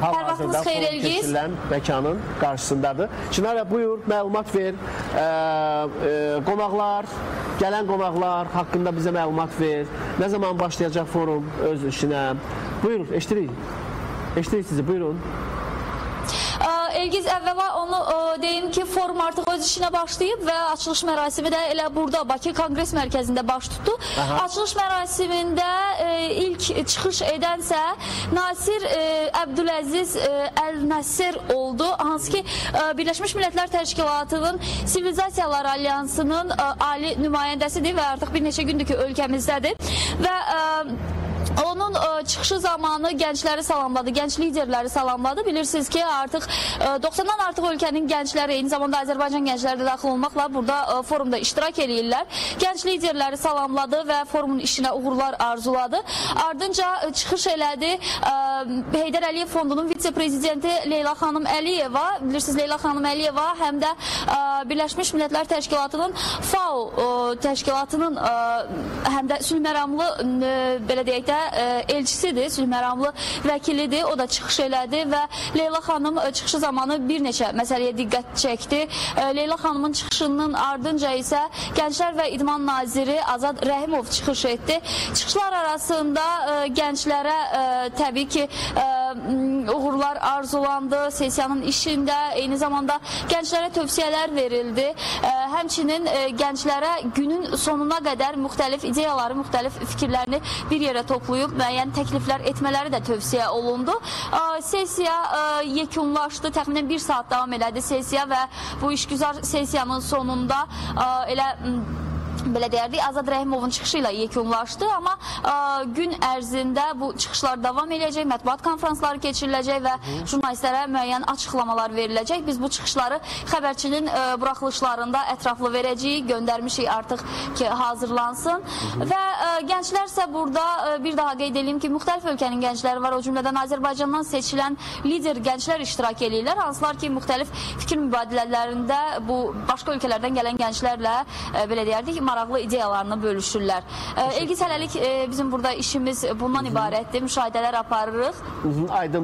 Hal-hazırda forum keçirilən məkanın qarşısındadır. Çinarə, buyur, məlumat ver. Qonaqlar, gələn qonaqlar haqqında bizə məlumat ver. Nə zaman başlayacaq forum öz işinə? Buyurun, eşitirik. Eşitirik sizi, buyurun. Elgiz, əvvəla onu deyim ki, forum artıq öz işinə başlayıb və açılış mərasimi də elə burada, Bakı Konqres Mərkəzində baş tutdu. Açılış mərasimində ilk çıxış edənsə Nasir Əbdüləziz Əl-Nəsir oldu. Hansı ki, Birləşmiş Millətlər Təşkilatının Sivilizasiyalar Alyansının ali nümayəndəsidir və artıq bir neçə gündür ki, ölkəmizdədir. Və onun çıxışı zamanı gəncləri salamladı, gənc liderləri salamladı. Bilirsiniz ki, artıq 90-dan artıq ölkənin gəncləri, eyni zamanda Azərbaycan gəncləri də daxil olmaqla burada forumda iştirak edirlər. Gənc liderləri salamladı və forumun işinə uğurlar arzuladı. Ardınca çıxış elədi Heydər Əliyev Fondunun vitse-prezidenti Leyla xanım Əliyeva. Bilirsiniz, Leyla xanım Əliyeva həm də Birləşmiş Millətlər Təşkilatının FAO təşkilatının həm də sülhməramlı, belə deyək də, elçisidir, sülhməramlı vəkilidir, o da çıxış elədi və Leyla xanım çıxışı zamanı bir neçə məsələyə diqqət çəkdi. Leyla xanımın çıxışının ardınca isə Gənclər və İdman Naziri Azad Rəhimov çıxış etdi. Çıxışlar arasında gənclərə təbii ki, uğurlar arzulandı, sesiyanın işində, eyni zamanda gənclərə tövsiyələr verildi. Həmçinin gənclərə günün sonuna qədər müxtəlif ideyaları, müxtəlif fikirlərini bir yerə toplayıb müəyyən təkliflər etmələri də tövsiyə olundu. Sesiya yekunlaşdı, təxminən 1 saat davam elədi sesiya və bu işgüzar sesiyanın sonunda elə belə deyərdik, Azad Rəhimovun çıxışı ilə yekunlaşdı, amma gün ərzində bu çıxışlar davam edəcək, mətbuat konferansları keçiriləcək və jurnalistlərə müəyyən açıqlamalar veriləcək. Biz bu çıxışları xəbərçinin buraxılışlarında ətraflı verəcəyik, göndərmişik artıq ki, hazırlansın. Və gənclər isə burada bir daha qeyd edeyim ki, müxtəlif ölkənin gəncləri var, o cümlədən Azərbaycandan seçilən lider gənclər iştirak edirlər, hansılar ki, müxtəlif fikir mübadilələrində bu başqa ölkələrdən gələn gənclərlə, belə deyərdik, maraqlı ideyalarını bölüşürlər. Elgiz, hələlik bizim burada işimiz bundan ibarətdir, müşahidələr aparırıq. Aydın.